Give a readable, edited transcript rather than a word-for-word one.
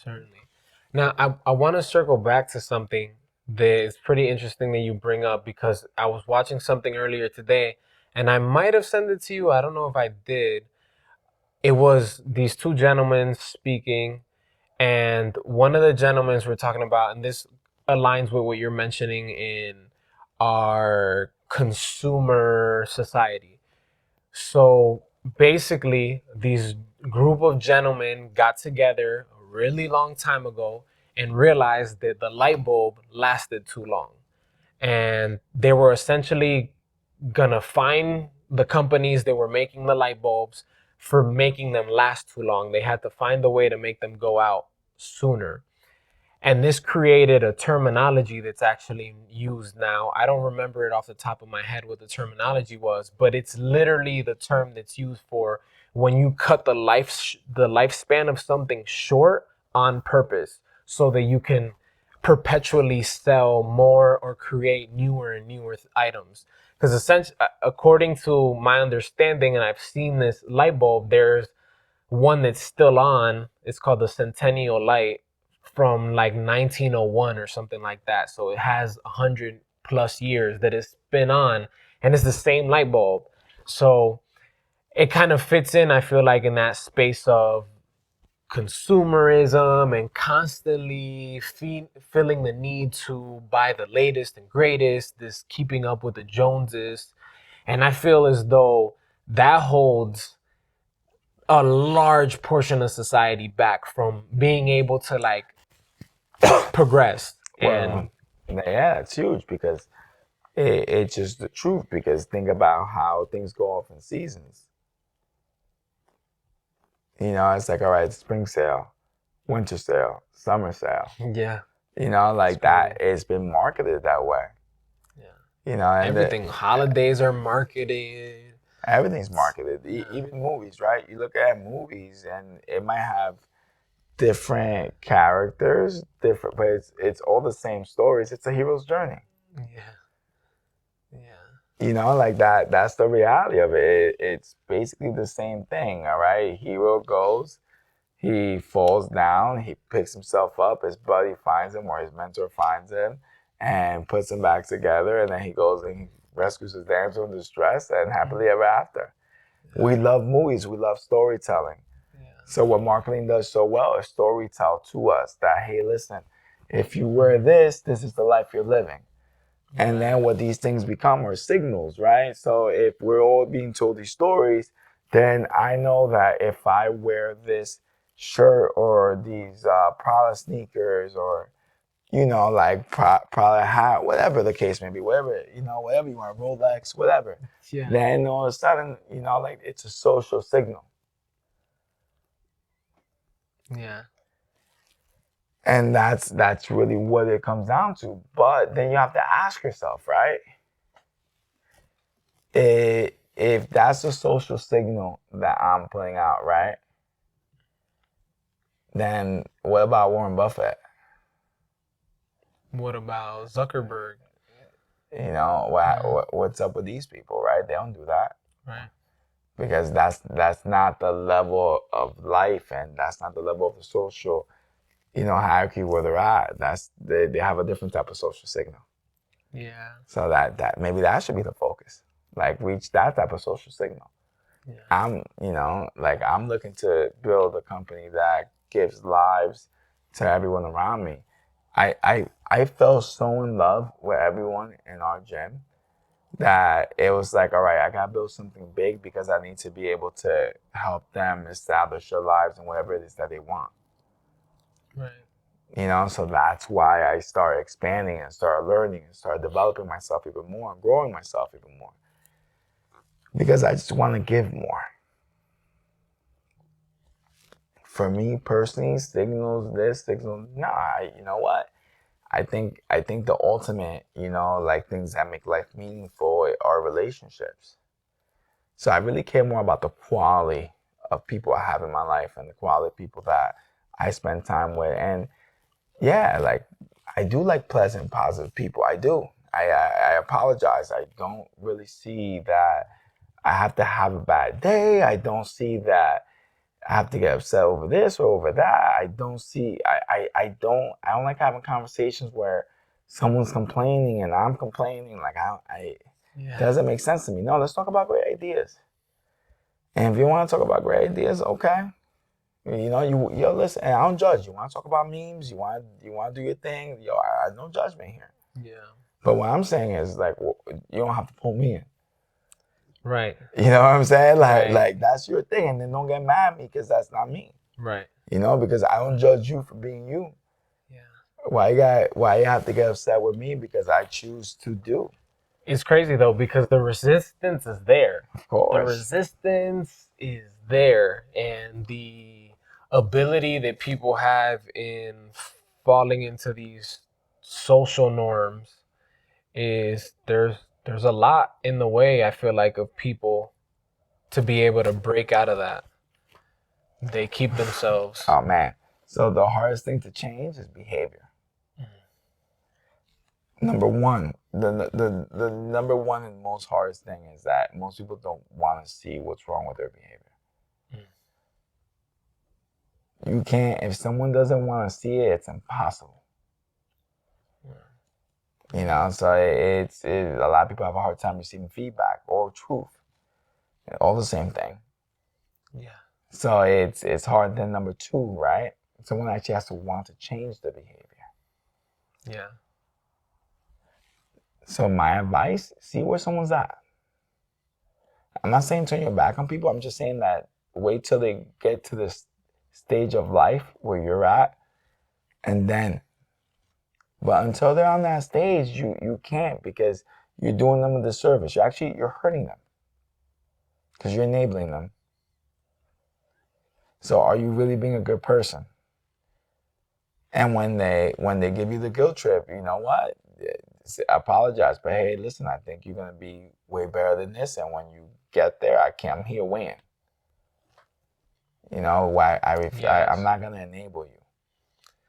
Certainly. Now, I want to circle back to something that is pretty interesting that you bring up because I was watching something earlier today and I might have sent it to you. I don't know if I did. It was these two gentlemen speaking, and one of the gentlemen were talking about, and this aligns with what you're mentioning in our consumer society. So basically, these group of gentlemen got together a really long time ago and realized that the light bulb lasted too long. And they were essentially gonna fine the companies that were making the light bulbs for making them last too long. They had to find a way to make them go out sooner. And this created a terminology that's actually used now. I don't remember it off the top of my head what the terminology was, but it's literally the term that's used for when you cut the lifespan of something short on purpose so that you can perpetually sell more or create newer and newer items. Because essentially, according to my understanding, and I've seen this light bulb, there's one that's still on. It's called the Centennial Light from like 1901 or something like that. So it has 100 plus years that it's been on, and it's the same light bulb. So it kind of fits in, I feel like, in that space of consumerism and constantly feeling the need to buy the latest and greatest, this keeping up with the Joneses. And I feel as though that holds a large portion of society back from being able to like progress. Well, And yeah, it's huge because it's just the truth. Because think about how things go off in seasons. It's like, all right, spring sale, winter sale, summer sale. yeah, Like spending, that. It's been marketed that way. yeah, And everything. Holidays are marketed. everything's It's, marketed. yeah, Even movies, right? You look at movies, and it might have different characters, different, but it's all the same stories. It's a hero's journey. yeah, yeah, Like that. That's the reality of it's basically the same thing. All right, hero goes. He falls down. He picks himself up. His buddy finds him, or his mentor finds him, and puts him back together. And then he goes and rescues his damsel in distress, and happily ever after. We love movies. We love storytelling. yeah, So what marketing does so well is storytell to us that, hey, listen, if you wear this, this is the life you're living. And then what these things become are signals, right? So if we're all being told these stories, then I know that if I wear this shirt or these Prada sneakers or, like Prada hat, whatever the case may be, whatever you want, Rolex, whatever, yeah, then all of a sudden, like it's a social signal. yeah, And that's really what it comes down to. But then you have to ask yourself, right? If that's a social signal that I'm putting out, right? Then what about Warren Buffett? What about Zuckerberg? Yeah, What's up with these people, right? They don't do that right. because that's not the level of life, and that's not the level of the social, hierarchy where they're at. They have a different type of social signal. Yeah, So that maybe that should be the focus. Like reach that type of social signal. yeah, I'm looking to build a company that gives lives to everyone around me. I fell so in love with everyone in our gym that it was like, all right, I gotta build something big because I need to be able to help them establish their lives and whatever it is that they want. right. So that's why I started expanding and started learning and started developing myself even more and growing myself even more because I just want to give more. For me personally, signals this, signals nah. You know what? I think the ultimate, like things that make life meaningful are relationships. So I really care more about the quality of people I have in my life and the quality of people that I spend time with. And yeah, like I do like pleasant, positive people. I do. I apologize. I don't really see that I have to have a bad day. I don't see that have to get upset over this or over that. I don't see. I don't like having conversations where someone's complaining and I'm complaining. Like it Yeah. doesn't make sense to me. No, let's talk about great ideas. And if you want to talk about great ideas, okay. You know, yo listen. And I don't judge. You want to talk about memes? You want to do your thing? Yo, I no judgment here. Yeah. But what I'm saying is like, you don't have to pull me in. Right. You know what I'm saying? Right. Like that's your thing, and then don't get mad at me because that's not me. Right. You know, because I don't judge you for being you. Yeah. Why you have to get upset with me because I choose to do? It's crazy though because the resistance is there. Of The course. resistance is there, and the ability that people have in falling into these social norms is there's a lot in the way, I feel like, of people to be able to break out of that. They keep themselves. Oh man. So the hardest thing to change is behavior. Number one, the number one and most hardest thing is that most people don't want to see what's wrong with their behavior. You can't, if someone doesn't want to see it, it's impossible. You know, so it's a lot of people have a hard time receiving feedback or truth. All the same thing. Yeah. So it's hard. Then number two, right? Someone actually has to want to change the behavior. Yeah. So my advice, see where someone's at. I'm not saying turn your back on people. I'm just saying that wait till they get to this stage of life where you're at, and then. But until they're on that stage, you can't, because you're doing them a disservice. You're hurting them because you're enabling them. So are you really being a good person? And when they give you the guilt trip, you know what? Apologize, but hey, listen, I think you're gonna be way better than this. And when you get there, I'm here waiting. You know why? I'm not gonna enable you.